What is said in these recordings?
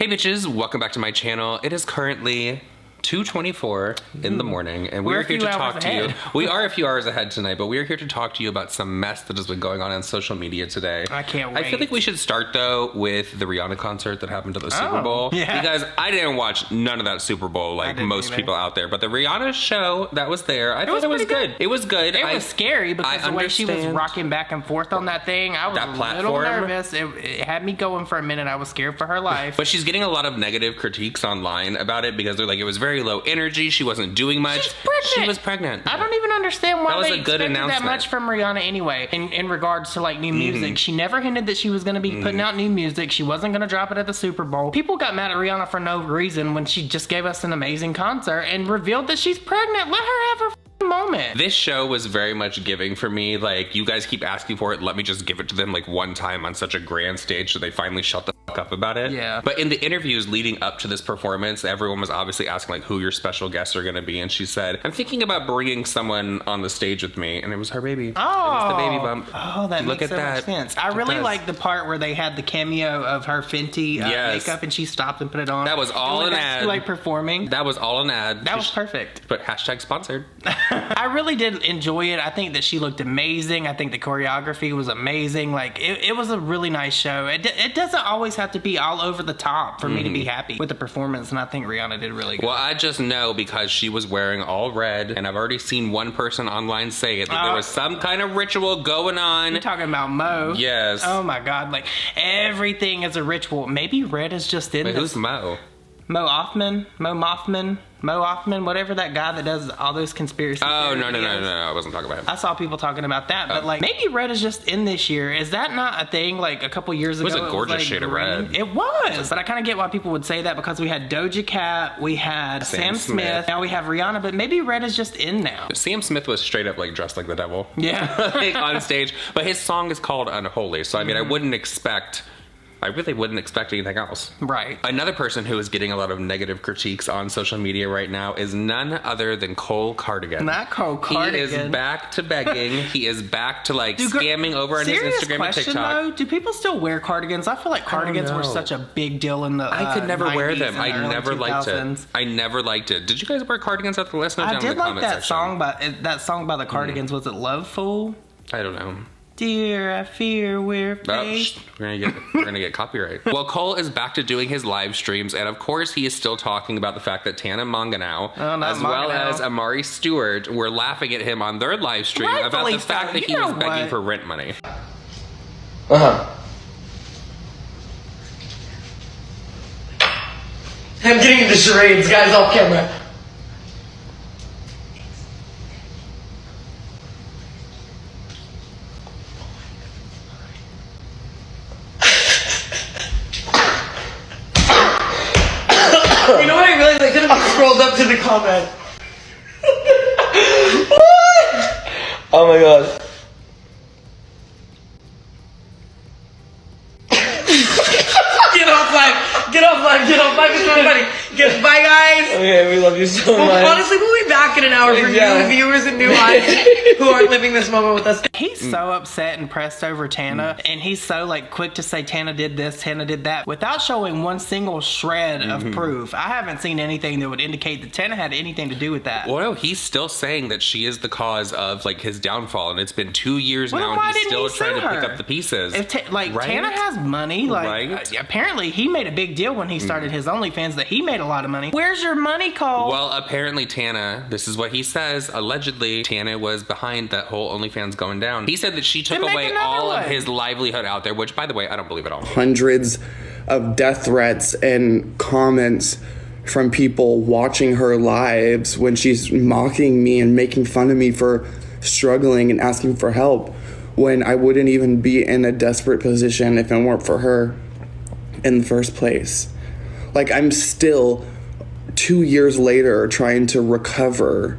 Hey bitches, welcome back to my channel. It is currently 2:24 in the morning, and we're here to talk to you. We are a few hours ahead tonight, but we're here to talk to you about some mess that has been going on social media today. I can't wait. I feel like we should start, though, with the Rihanna concert that happened at the Super Bowl. Yeah. Because I didn't watch none of that Super Bowl like most people out there, but the Rihanna show that was there, I thought it was good. It was good. It was scary because the way she was rocking back and forth on that thing, I was a little nervous. It had me going for a minute. I was scared for her life. But she's getting a lot of negative critiques online about it because they're like, it was very low energy. She wasn't doing much. She's pregnant. She was pregnant. I don't even understand why they expected that much from Rihanna anyway. In regards to like new music, she never hinted that she was going to be putting out new music. She wasn't going to drop it at the Super Bowl. People got mad at Rihanna for no reason when she just gave us an amazing concert and revealed that she's pregnant. Let her have her moment. This show was very much giving for me. Like, you guys keep asking for it. Let me just give it to them like one time on such a grand stage so they finally shut the fuck up about it. Yeah. But in the interviews leading up to this performance, everyone was obviously asking like who your special guests are going to be, and she said, I'm thinking about bringing someone on the stage with me, and it was her baby. Oh. It was the baby bump. Oh, that makes so much sense. I really like the part where they had the cameo of her Fenty makeup and she stopped and put it on. That was all an ad. Like performing. That was all an ad. That was perfect. But hashtag sponsored. I really did enjoy it. I think that she looked amazing. I think the choreography was amazing. Like, it was a really nice show. It doesn't always have to be all over the top for me to be happy with the performance, and I think Rihanna did really good. Well, I just know because she was wearing all red, and I've already seen one person online say it, that there was some kind of ritual going on. You're talking about Mo. Yes. Oh my God, like, everything is a ritual. Maybe red is just in this. Who's Mo? Mo Offman, whatever that guy that does all those conspiracy theories. Oh, no, I wasn't talking about him. I saw people talking about that, but like, maybe red is just in this year. Is that not a thing? Like, a couple years ago, it was a gorgeous shade of red. It was, but I kind of get why people would say that because we had Doja Cat, we had Sam Smith, now we have Rihanna, but maybe red is just in now. Sam Smith was straight up like dressed like the devil. Yeah. Like, on stage, but his song is called Unholy, so I mean, I really wouldn't expect anything else. Right. Another person who is getting a lot of negative critiques on social media right now is none other than Cole Cardigan. Not Cole Cardigan. He is back to begging. He is back to like scamming over on his Instagram and TikTok. Though, do people still wear cardigans? I feel like cardigans were such a big deal in the I could never wear them. I never liked it. I never liked it. Did you guys wear cardigans at the last night? I did like that song by the Cardigans. Was it Love Fool? I don't know. Dear, I fear we're fake. We're gonna get copyright. Well, Cole is back to doing his live streams, and of course he is still talking about the fact that Tana Mongeau, well as Amari Stewart, were laughing at him on their live stream about the fact that he was begging for rent money. I'm getting into charades, guys, off camera. You know what I realized? I could have scrolled up to the comment. Oh my god. Get off live, it's so funny. Bye guys. Okay, we love you so much. Honestly, we'll be back in an hour for new viewers and new eyes who aren't living this moment with us. He's so upset and pressed over Tana, and he's so like quick to say Tana did this, Tana did that, without showing one single shred of proof. I haven't seen anything that would indicate that Tana had anything to do with that. Well, no, he's still saying that she is the cause of like his downfall, and it's been 2 years now, and he's still trying to pick up the pieces. If Tana has money, like apparently he made a big deal when he started his OnlyFans that he made a lot of money. Where's your money, Cole? Well, apparently Tana, this is what he says, allegedly Tana was behind that whole OnlyFans going down. He said that she took away all of his livelihood out there, which, by the way, I don't believe at all. Hundreds of death threats and comments from people watching her lives when she's mocking me and making fun of me for struggling and asking for help when I wouldn't even be in a desperate position if it weren't for her in the first place. Like, I'm still 2 years later trying to recover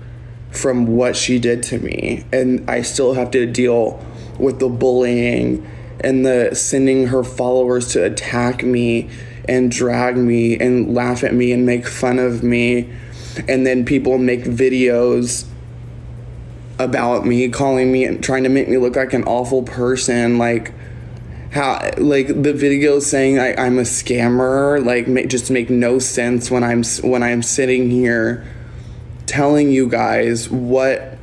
from what she did to me, and I still have to deal with the bullying and the sending her followers to attack me and drag me and laugh at me and make fun of me, and then people make videos about me, calling me and trying to make me look like an awful person. Like, how, like, the videos saying I'm a scammer, like, just make no sense when I'm sitting here telling you guys what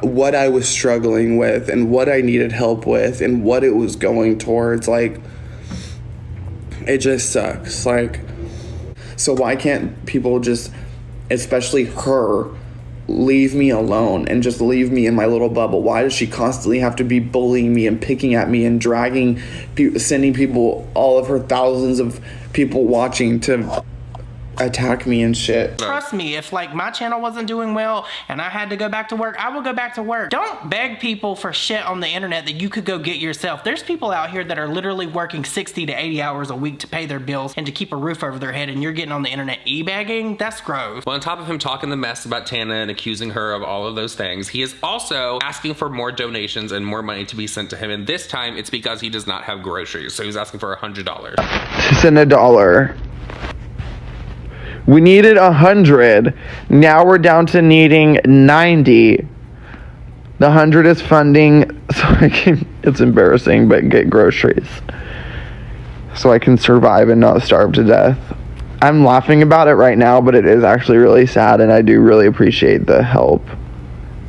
I was struggling with and what I needed help with and what it was going towards. Like, it just sucks. Like, so why can't people just, especially her, leave me alone and just leave me in my little bubble? Why does she constantly have to be bullying me and picking at me and sending people, all of her thousands of people watching, to attack me and shit? Trust me, if like my channel wasn't doing well and I had to go back to work, I would go back to work. Don't beg people for shit on the internet that you could go get yourself. There's people out here that are literally working 60 to 80 hours a week to pay their bills and to keep a roof over their head, and you're getting on the internet e-begging? That's gross. Well, on top of him talking the mess about Tana and accusing her of all of those things, he is also asking for more donations and more money to be sent to him, and this time it's because he does not have groceries, so he's asking for $100. Send $1. We needed 100. Now we're down to needing 90. The 100 is funding so I can, it's embarrassing, but get groceries so I can survive and not starve to death. I'm laughing about it right now, but it is actually really sad, and I do really appreciate the help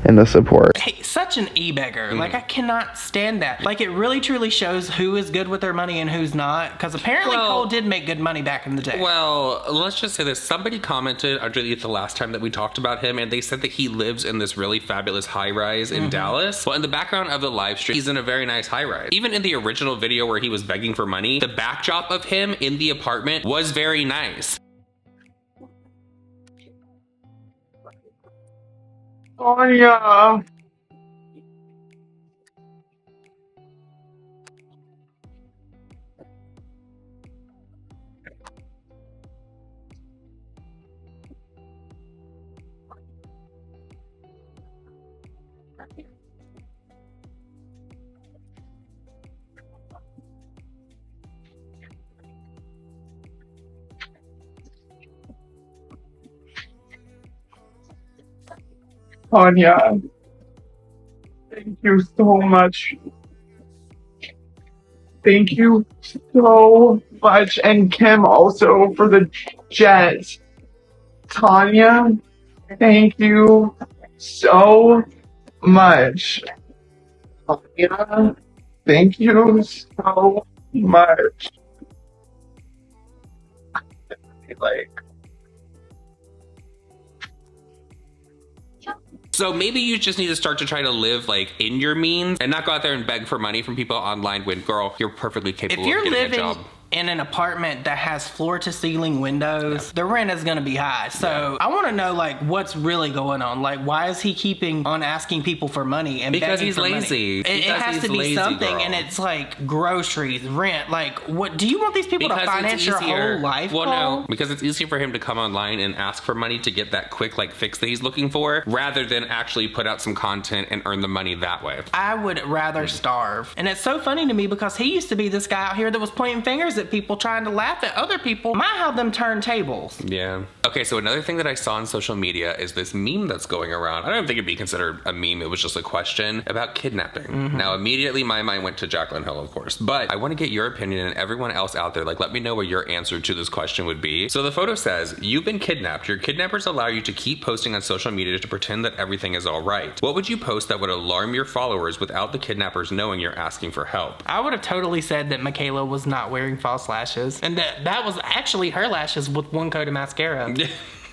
and the support. Hey, such an e-beggar. Like, I cannot stand that. Like, it really truly shows who is good with their money and who's not, because apparently Cole did make good money back in the day. Well, let's just say this. Somebody commented underneath the last time that we talked about him, and they said that he lives in this really fabulous high-rise in Dallas. Well, in the background of the live stream, he's in a very nice high-rise. Even in the original video where he was begging for money, the backdrop of him in the apartment was very nice. Oh, yeah. Anya, thank you so much. Thank you so much. And Kim also for the jet. Tanya, thank you so much. Tanya, thank you so much. Like, So maybe you just need to start to try to live like in your means and not go out there and beg for money from people online when, girl, you're perfectly capable of getting a job. In an apartment that has floor to ceiling windows, the rent is gonna be high. So I wanna know like what's really going on. Like, why is he keeping on asking people for money and because begging he's for lazy. Money? It has to be lazy, something, girl. And it's like groceries, rent. Like, what do you want these people to finance your whole life? Well, Paul? no, because it's easier for him to come online and ask for money to get that quick like fix that he's looking for, rather than actually put out some content and earn the money that way. I would rather starve. And it's so funny to me because he used to be this guy out here that was pointing fingers at people trying to laugh at other people. Might have them turn tables. Yeah. Okay, so another thing that I saw on social media is this meme that's going around. I don't think it'd be considered a meme. It was just a question about kidnapping. Now, immediately my mind went to Jaclyn Hill, of course, but I want to get your opinion and everyone else out there. Like, let me know what your answer to this question would be. So the photo says, you've been kidnapped. Your kidnappers allow you to keep posting on social media to pretend that everything is all right. What would you post that would alarm your followers without the kidnappers knowing you're asking for help? I would have totally said that Mikayla was not wearing false lashes and that was actually her lashes with one coat of mascara.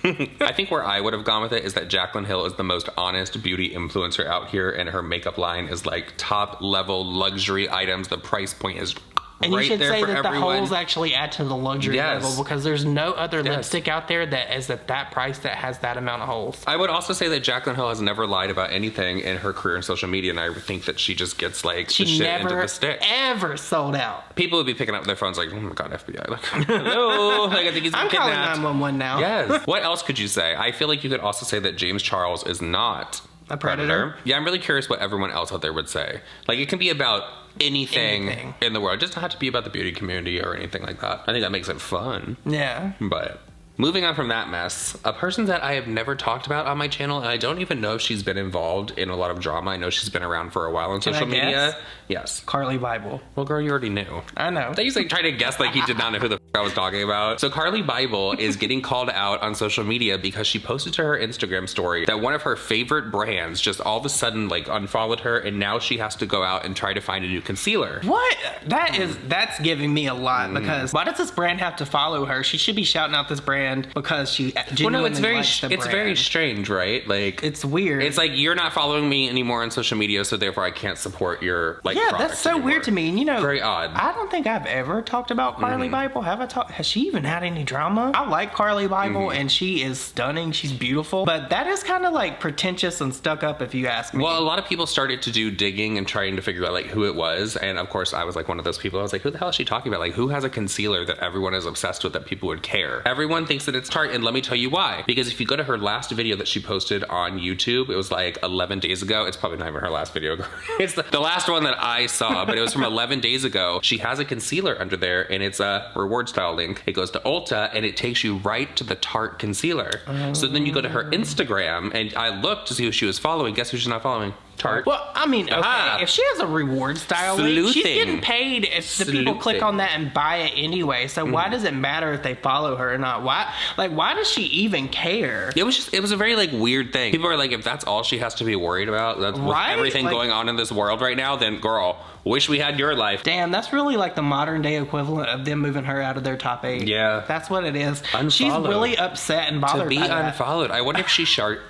I think where I would have gone with it is that Jaclyn Hill is the most honest beauty influencer out here, and her makeup line is like top level luxury items. The price point is and right you should there say for that everyone. The holes actually add to the luxury level because there's no other lipstick out there that is at that price that has that amount of holes. I would also say that Jaclyn Hill has never lied about anything in her career in social media, and I think that she just gets like the shit into the stick. Ever sold out. People would be picking up their phones like, oh my god, FBI, like, hello, like I think he's been kidnapped. I'm calling 911 now. Yes. What else could you say? I feel like you could also say that James Charles is not a predator. Yeah, I'm really curious what everyone else out there would say. Like, it can be about anything in the world. It doesn't have to be about the beauty community or anything like that. I think that makes it fun. Yeah. But moving on from that mess, a person that I have never talked about on my channel, and I don't even know if she's been involved in a lot of drama. I know she's been around for a while on social media. Yes. Carly Bible. Well, girl, you already knew. I know. They used to try to guess like he did not know who the I was talking about. So Carly Bible is getting called out on social media because she posted to her Instagram story that one of her favorite brands just all of a sudden like unfollowed her, and now she has to go out and try to find a new concealer. What? That's giving me a lot, because why does this brand have to follow her? She should be shouting out this brand because she genuinely likes the brand. It's very strange, right? Like, it's weird. It's like, you're not following me anymore on social media, so therefore I can't support your like product that's so anymore. weird to me. And, you know, very odd. I don't think I've ever talked about Carly Bible. Has she even had any drama? I like Carly Bible, and she is stunning. She's beautiful, but that is kind of like pretentious and stuck up, if you ask me. Well, a lot of people started to do digging and trying to figure out like who it was, and of course I was like one of those people. I was like, who the hell is she talking about? Like, who has a concealer that everyone is obsessed with that people would care? Everyone thinks that it's Tarte, and let me tell you why. Because if you go to her last video that she posted on YouTube, it was like 11 days ago. It's probably not even her last video. It's the last one that I saw, but it was from 11 days ago. She has a concealer under there, and it's a reward style link. It goes to Ulta, and it takes you right to the Tarte concealer. So then you go to her Instagram, and I looked to see who she was following. Guess who she's not following? Tarte. Well, I mean, okay, if she has a reward style link, she's getting paid if the people click on that and buy it anyway. So why does it matter if they follow her or not? Why does she even care? It was a very like weird thing. People are like, if that's all she has to be worried about, that's with everything going on in this world right now, then girl, wish we had your life. Damn, that's really like the modern day equivalent of them moving her out of their top 8. Yeah. That's what it is. Unfollowed. She's really upset and bothered to be by that. unfollowed. I wonder if she sharded.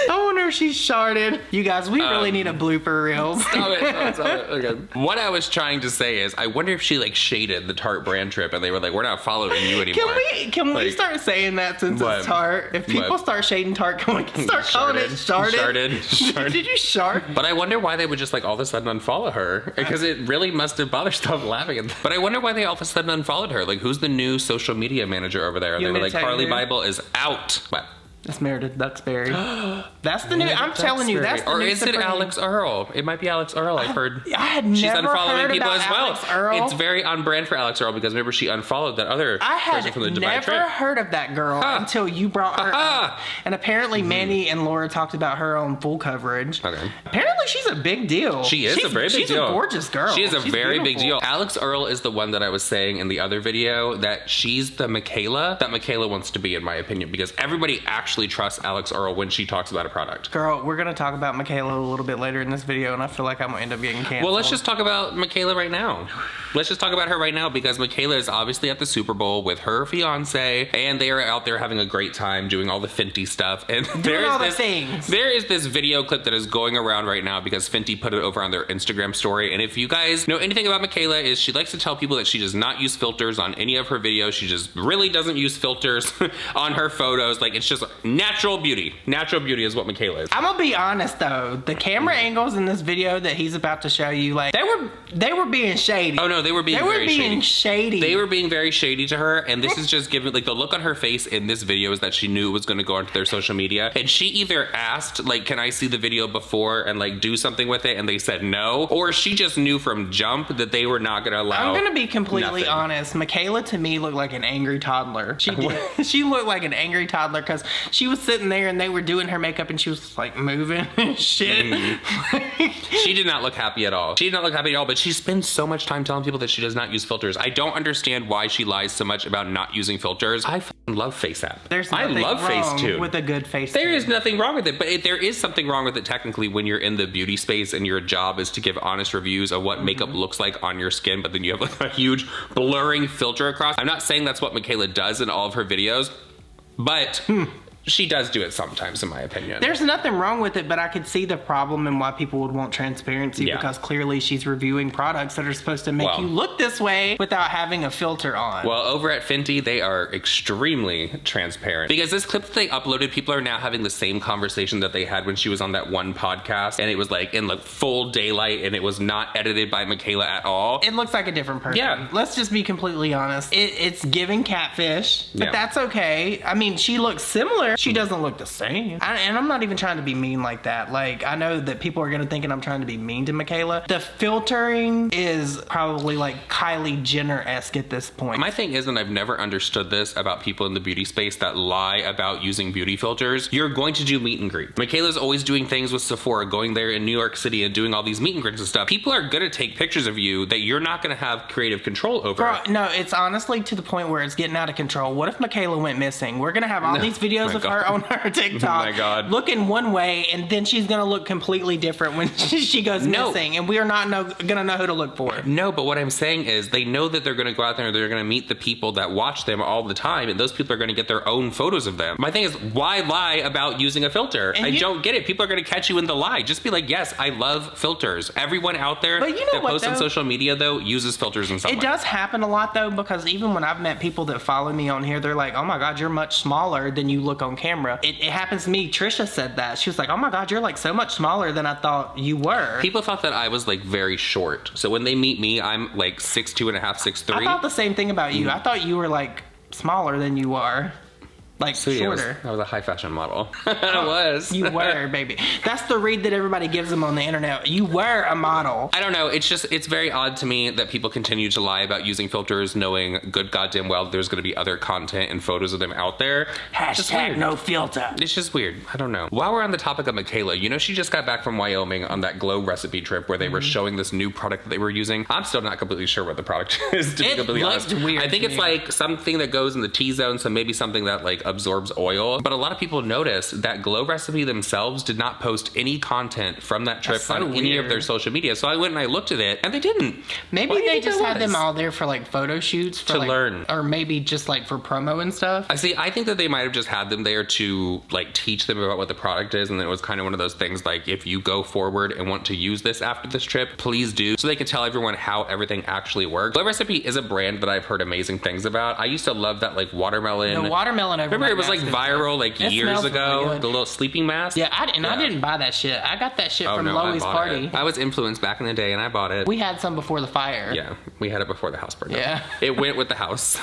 I wonder if she's sharded. You guys, we really need a blooper reel. Stop it. Okay. What I was trying to say is, I wonder if she like shaded the Tarte brand trip, and they were like, we're not following you anymore. Can we start saying that since it's Tarte? If people start shading Tarte, can we start calling it sharded? Sharded. Did you shard? But I wonder why they would just like all of a sudden unfollow her, because it really must have bothered. Stop laughing at that. But I wonder why they all of a sudden unfollowed her. Like, who's the new social media manager over there? And they were like, Carly Bible is out. What? It's Meredith Duxbury. That's the new. I'm telling you, that's the new. Or is it Alex Earl? It might be Alex Earl. I've heard. I had never she's unfollowing heard people about as well. Alex Earl. It's very on brand for Alex Earl, because remember she unfollowed that other person from the Dubai trip. I had never heard of that girl until you brought her up. And apparently Mandy and Laura talked about her on full coverage. Okay. Apparently she's a big deal. She is a very big deal. She's a gorgeous girl. She is a very big beautiful. deal. Alex Earl is the one that I was saying in the other video that she's the Mikayla that Mikayla wants to be, in my opinion, because everybody actually trusts Alex Earl when she talks about a product. Girl, we're going to talk about Mikayla a little bit later in this video, and I feel like I'm going to end up getting canceled. Well, let's just talk about Mikayla right now. Let's just talk about her right now, because Mikayla is obviously at the Super Bowl with her fiance, and they are out there having a great time doing all the Fenty stuff. And there is this video clip that is going around right now because Fenty put it over on their Instagram story. And if you guys know anything about Mikayla, is she likes to tell people that she does not use filters on any of her videos. She just really doesn't use filters on her photos. Like, it's just natural beauty. Natural beauty is what Mikayla is. I'm gonna be honest though, the camera angles in this video that he's about to show you, like they were being shady. Oh no, they were being shady. They were being very shady to her, and this is just giving, like, the look on her face in this video is that she knew it was going to go onto their social media, and she either asked, like, can I see the video before and like do something with it, and they said no, or she just knew from jump that they were not going to allow. I'm gonna be completely honest. Mikayla to me looked like an angry toddler. She did. She looked like an angry toddler because she was sitting there and they were doing her makeup and she was like moving and shit. She did not look happy at all. She did not look happy at all, but she spends so much time telling people that she does not use filters. I don't understand why she lies so much about not using filters. I love FaceApp. I love Facetune with a good Facetune. There is nothing wrong with it, but there is something wrong with it technically when you're in the beauty space and your job is to give honest reviews of what makeup looks like on your skin, but then you have like a huge blurring filter across. I'm not saying that's what Mikayla does in all of her videos, but she does do it sometimes, in my opinion. There's nothing wrong with it, but I could see the problem and why people would want transparency, because clearly she's reviewing products that are supposed to make you look this way without having a filter on. Well, over at Fenty, they are extremely transparent, because this clip that they uploaded, people are now having the same conversation that they had when she was on that one podcast, and it was like in like full daylight, and it was not edited by Mikayla at all. It looks like a different person. Yeah. Let's just be completely honest. It's giving catfish, but that's okay. I mean, she looks similar. filter, she doesn't look the same. And I'm not even trying to be mean like that. Like, I know that people are gonna think I'm trying to be mean to Mikayla. The filtering is probably like Kylie Jenner-esque at this point. My thing is, and I've never understood this about people in the beauty space that lie about using beauty filters, you're going to do meet and greet. Mikayla's always doing things with Sephora, going there in New York City and doing all these meet and greets and stuff. People are gonna take pictures of you that you're not gonna have creative control over. Bro, no, it's honestly to the point where it's getting out of control. What if Mikayla went missing? We're gonna have all these videos of her on her TikTok looking one way, and then she's gonna look completely different when she goes missing, and we are not gonna know who to look for. No, but what I'm saying is they know that they're gonna go out there and they're gonna meet the people that watch them all the time, and those people are gonna get their own photos of them. My thing is, why lie about using a filter? I don't get it. People are gonna catch you in the lie. Just be like, yes, I love filters. Everyone out there that posts on social media, though, uses filters in some way. It does happen a lot, though, because even when I've met people that follow me on here, they're like, oh my God, you're much smaller than you look on camera. It happens to me. Trisha said that. She was like, oh my God, you're like so much smaller than I thought you were. People thought that I was like very short. So when they meet me, I'm like 6'2.5", 6'3". I thought the same thing about you. I thought you were like smaller than you are. Like, shorter. I was a high fashion model. I was. You were, baby. That's the read that everybody gives them on the internet. You were a model. I don't know. It's very odd to me that people continue to lie about using filters, knowing good goddamn well there's going to be other content and photos of them out there. Hashtag no filter. It's just weird. I don't know. While we're on the topic of Mikayla, you know, she just got back from Wyoming on that glow recipe trip where they were showing this new product that they were using. I'm still not completely sure what the product is, to be completely honest. Weird. I think it's like something that goes in the T-zone, so maybe something that like absorbs oil. But a lot of people noticed that glow recipe themselves did not post any content from that trip on any of their social media. So I went and I looked at it and they didn't. Maybe they just had them all there for like photo shoots for to like, learn, or maybe just like for promo and stuff. I think that they might have just had them there to like teach them about what the product is, and then it was kind of one of those things like, if you go forward and want to use this after this trip, please do, so they can tell everyone how everything actually works. Glow Recipe is a brand that I've heard amazing things about. I used to love that like watermelon. The watermelon. Remember it was like viral like years ago, the little sleeping mask. Yeah, I didn't buy that shit. I got that shit from Loey's party. I was influenced back in the day and I bought it. We had some before the fire. Yeah, we had it before the house burned down. Yeah. It went with the house.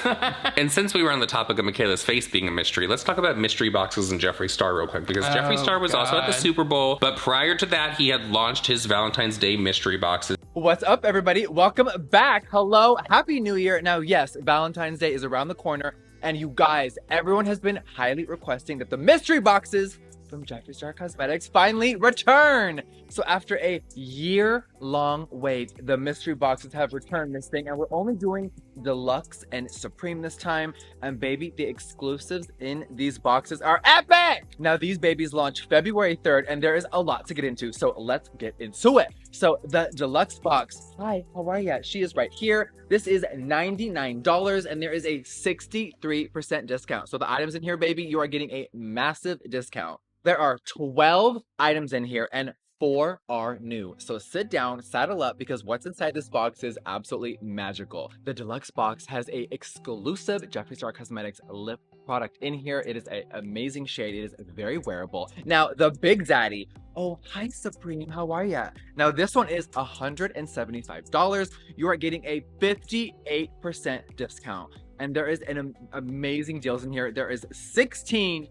And since we were on the topic of Mikayla's face being a mystery, let's talk about mystery boxes and Jeffree Star real quick, because Jeffree Star was also at the Super Bowl, but prior to that, he had launched his Valentine's Day mystery boxes. What's up, everybody? Welcome back. Hello, Happy New Year. Now, yes, Valentine's Day is around the corner, and you guys, everyone has been highly requesting that the mystery boxes from Jeffree Star Cosmetics finally return. So after a year-long wait, the mystery boxes have returned this thing, and we're only doing Deluxe and Supreme this time. And baby, the exclusives in these boxes are epic! Now, these babies launch February 3rd, and there is a lot to get into, so let's get into it. So the Deluxe box, hi, how are ya? She is right here. This is $99, and there is a 63% discount. So the items in here, baby, you are getting a massive discount. There are 12 items in here, and 4 are new. So sit down, saddle up, because what's inside this box is absolutely magical. The Deluxe box has a exclusive Jeffree Star Cosmetics lip product in here. It is an amazing shade. It is very wearable. Now, the Big Daddy. Oh, hi, Supreme. How are ya? Now, this one is $175. You are getting a 58% discount. And there is an amazing deals in here. There is 16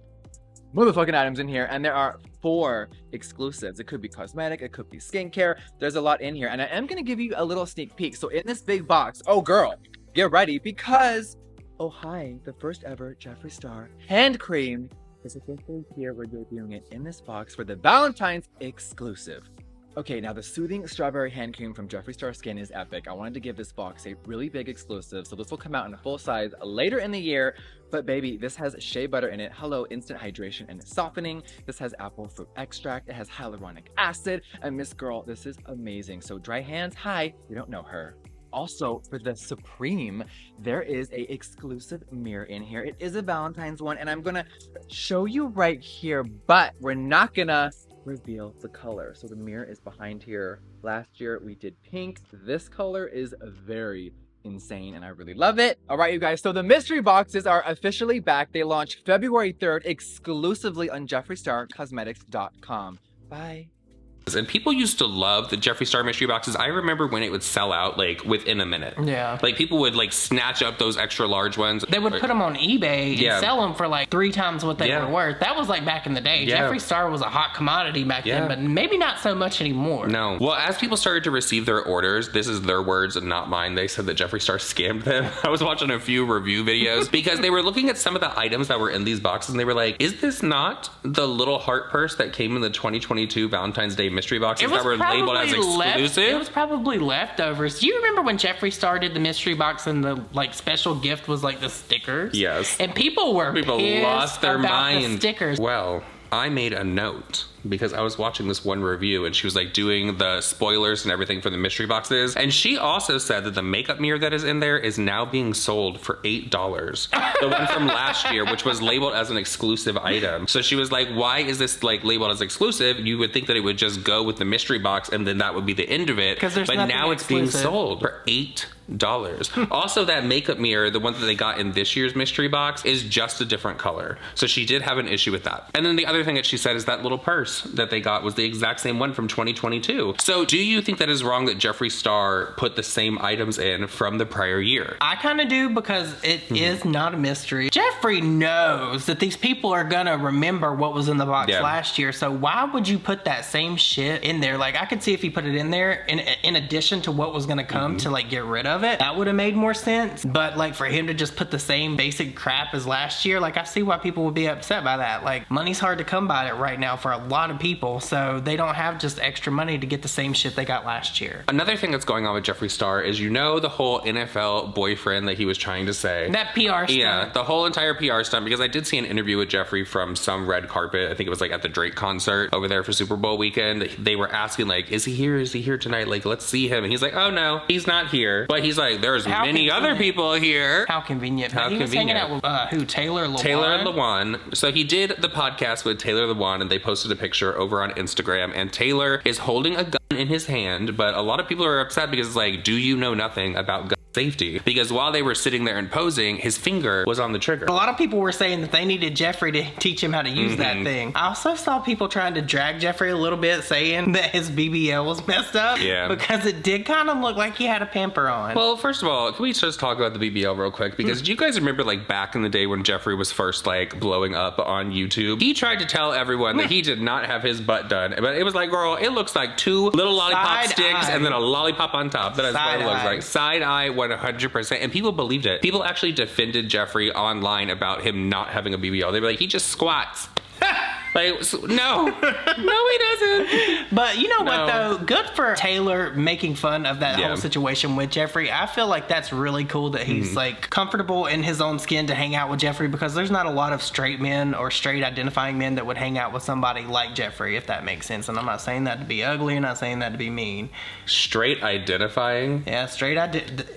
motherfucking items in here, and there are 4 exclusives. It could be cosmetic, it could be skincare. There's a lot in here, and I am gonna give you a little sneak peek. So in this big box, oh girl, get ready, because oh hi, the first ever Jeffree Star hand cream is officially here. We're debuting it in this box for the Valentine's exclusive. Okay, now the Soothing Strawberry Hand Cream from Jeffree Star Skin is epic. I wanted to give this box a really big exclusive, so this will come out in a full size later in the year. But baby, this has shea butter in it. Hello, instant hydration and softening. This has apple fruit extract. It has hyaluronic acid. And Miss Girl, this is amazing. So dry hands, hi, you don't know her. Also, for the Supreme, there is a exclusive mirror in here. It is a Valentine's one, and I'm gonna show you right here, but we're not gonna reveal the color. So the mirror is behind here. Last year we did pink. This color is very insane, and I really love it. All right, you guys, so the mystery boxes are officially back. They launch February 3rd exclusively on JeffreeStarCosmetics.com. Bye. And people used to love the Jeffree Star mystery boxes. I remember when it would sell out like within a minute. Yeah. Like people would like snatch up those extra large ones. They would put them on eBay and sell them for like 3 times what they were worth. That was like back in the day. Jeffree Star was a hot commodity back then, but maybe not so much anymore. No. Well, as people started to receive their orders, this is their words and not mine. They said that Jeffree Star scammed them. I was watching a few review videos because they were looking at some of the items that were in these boxes and they were like, is this not the little heart purse that came in the 2022 Valentine's Day mystery boxes that were labeled as exclusive? It was probably leftovers. Do you remember when Jeffree Star did the mystery box and the like special gift was like the stickers? Yes. And people lost their mind. The stickers. Well, I made a note because I was watching this one review and she was like doing the spoilers and everything for the mystery boxes. And she also said that the makeup mirror that is in there is now being sold for $8. The one from last year, which was labeled as an exclusive item. So she was like, why is this like labeled as exclusive? You would think that it would just go with the mystery box and then that would be the end of it. But now it's being sold for $8. Also, that makeup mirror, the one that they got in this year's mystery box, is just a different color. So she did have an issue with that. And then the other thing that she said is that little purse that they got was the exact same one from 2022. So do you think that is wrong that Jeffree Star put the same items in from the prior year? I kind of do because it is not a mystery. Jeffree knows that these people are gonna remember what was in the box last year. So why would you put that same shit in there? Like I could see if he put it in there in addition to what was gonna come to like get rid of it, that would have made more sense. But like for him to just put the same basic crap as last year, like I see why people would be upset by that. Like money's hard to come by it right now for a lot of people, so they don't have just extra money to get the same shit they got last year. Another thing that's going on with Jeffree Star is, you know, the whole NFL boyfriend that he was trying to say. That PR stunt. Yeah, the whole entire PR stunt, because I did see an interview with Jeffree from some red carpet. I think it was like at the Drake concert over there for Super Bowl weekend. They were asking like, is he here? Is he here tonight? Like, let's see him. And he's like, oh no, he's not here. But he's like, there's many other people here. How convenient. How he convenient. was hanging out with who? Taylor Lewan? Taylor Lewan. So he did the podcast with Taylor Lewan and they posted a picture over on Instagram and Taylor is holding a gun in his hand, but a lot of people are upset because it's like, do you know nothing about gun safety? Because while they were sitting there and posing, his finger was on the trigger. A lot of people were saying that they needed Jeffree to teach him how to use that thing. I also saw people trying to drag Jeffree a little bit, saying that his BBL was messed up. Yeah. Because it did kind of look like he had a pamper on. Well, first of all, can we just talk about the BBL real quick? Because do you guys remember like back in the day when Jeffree was first like blowing up on YouTube? He tried to tell everyone that he did not have his butt done, but it was like, girl, it looks like 2 little lollipop sticks and then a lollipop on top. That is what it looks like. Side eye 100%. And people believed it. People actually defended Jeffree online about him not having a BBL. They were like, he just squats. Like, no, he doesn't. But you know what though? Good for Taylor making fun of that whole situation with Jeffree. I feel like that's really cool that he's like comfortable in his own skin to hang out with Jeffree, because there's not a lot of straight men or straight identifying men that would hang out with somebody like Jeffree, if that makes sense. And I'm not saying that to be ugly, I'm not saying that to be mean. Straight identifying? Yeah, straight.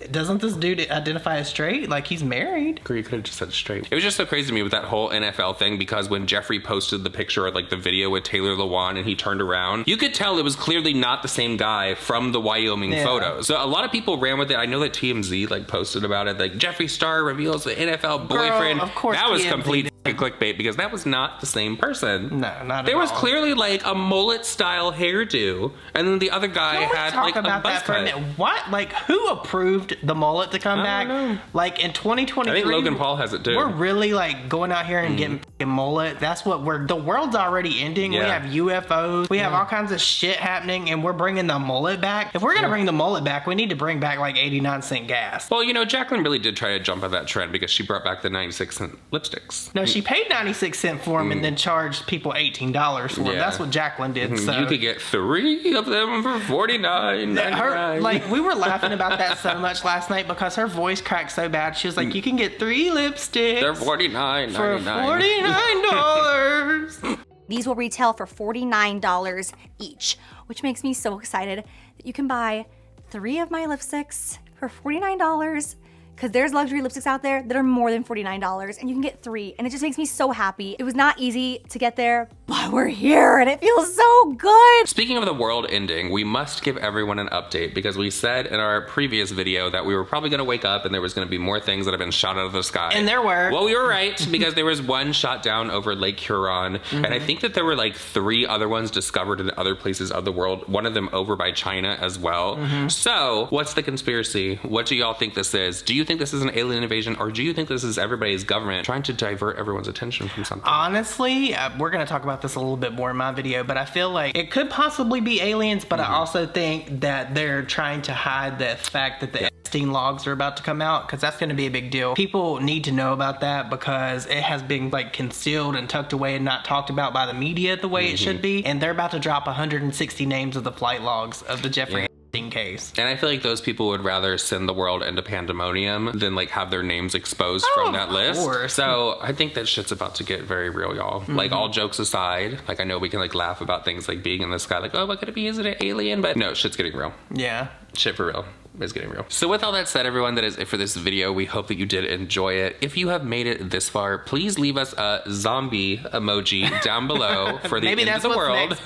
Doesn't this dude identify as straight? Like he's married. You could have just said straight. It was just so crazy to me with that whole NFL thing, because when Jeffree posted the picture or like the video with Taylor Lewan and he turned around, you could tell it was clearly not the same guy from the Wyoming photos. So a lot of people ran with it. I know that TMZ like posted about it, like Jeffree Star reveals the NFL boyfriend. Girl, of course that was TMZ complete clickbait, because that was not the same person. No, not at all. There was clearly like a mullet style hairdo, and then the other guy had like a buzz cut. What? Like who approved the mullet to come back? Know. Like in 2023, I think Logan Paul has it too. We're really like going out here and getting a mullet. That's what the world's already ending. We have UFOs. We have all kinds of shit happening, and we're bringing the mullet back. If we're gonna bring the mullet back, we need to bring back like 89-cent gas. Well, you know, Jacqueline really did try to jump on that trend because she brought back the 96-cent lipsticks. No, she paid 96 cents for them and then charged people $18 for them. That's what Jacqueline did. So you could get 3 of them for $49.99. Like we were laughing about that so much last night because her voice cracked so bad. She was like, "You can get 3 lipsticks. They're $49.99 for $49." These will retail for $49 each, which makes me so excited that you can buy 3 of my lipsticks for $49. because there's luxury lipsticks out there that are more than $49 and you can get 3, and it just makes me so happy. It was not easy to get there, but we're here and it feels so good. Speaking of the world ending, we must give everyone an update because we said in our previous video that we were probably gonna wake up and there was gonna be more things that have been shot out of the sky. And there were. Well, we were right because there was one shot down over Lake Huron, and I think that there were like 3 other ones discovered in other places of the world, one of them over by China as well. So, what's the conspiracy? What do y'all think this is? Do you think this is an alien invasion, or do you think this is everybody's government trying to divert everyone's attention from something? Honestly, we're gonna talk about this a little bit more in my video, but I feel like it could possibly be aliens, but I also think that they're trying to hide the fact that the Epstein logs are about to come out, because that's gonna be a big deal. People need to know about that because it has been like concealed and tucked away and not talked about by the media the way it should be, and they're about to drop 160 names of the flight logs of the Jeffree case. And I feel like those people would rather send the world into pandemonium than like have their names exposed from that list. So I think that shit's about to get very real, y'all. Like, all jokes aside, like I know we can like laugh about things like being in the sky, like, oh, what could it be? Is it an alien? But no, shit's getting real. Yeah. Shit for real. It's getting real. So with all that said, everyone, that is it for this video. We hope that you did enjoy it. If you have made it this far, please leave us a zombie emoji down below for the end of the world.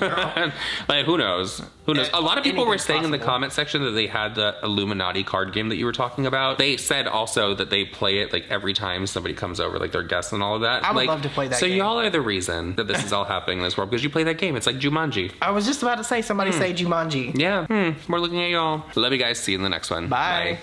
Like, who knows? Who knows? A lot of people were saying in the comment section that they had the Illuminati card game that you were talking about. They said also that they play it like every time somebody comes over, like their guests and all of that. I would love to play that game. So y'all are the reason that this is all happening in this world, because you play that game. It's like Jumanji. I was just about to say, somebody say Jumanji. Yeah. We're looking at y'all. Love you guys. See you in the next one. Bye.